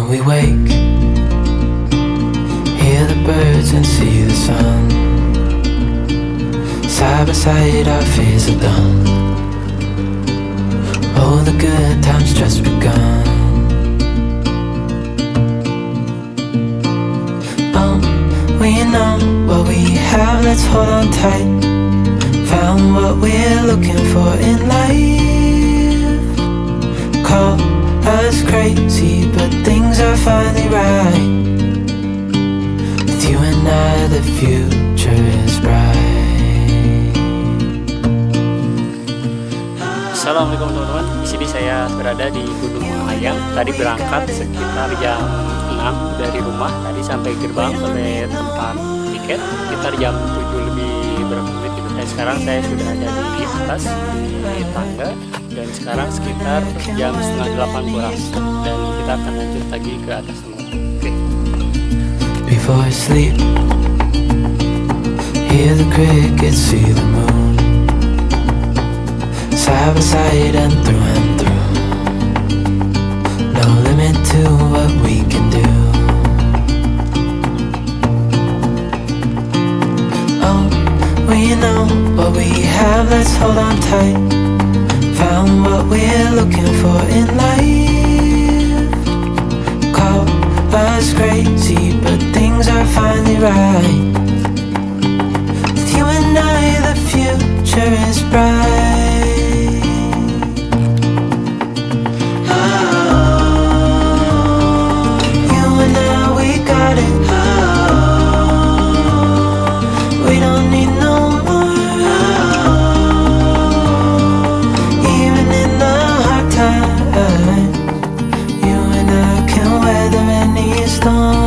we wake, hear the birds and see the sun. Side by side our fears are done. Oh, the good times just begun. We know what we have, let's hold on tight. Found what we're looking for in life. Call us crazy, but things are finally right. With you and I, the future is bright. Assalamualaikum teman-teman. Di sini saya berada di Gunung Manglayang. Tadi berangkat sekitar jam 6 dari rumah. Tadi sampai gerbang, sampai tempat tiket sekitar jam 7 lebih berapa menit gitu. Dan sekarang saya sudah ada di atas di tangga. Dan sekarang sekitar jam setengah 8 kurang. Dan kita akan lanjut lagi ke atas teman-teman. Oke. Before I sleep, hear the crickets, see the moon. Side by side and through, no limit to what we can do. Oh, we know what we have, let's hold on tight. Found what we're looking for in life. Call us crazy, but things are finally right. With you and I, the future is bright. Storm.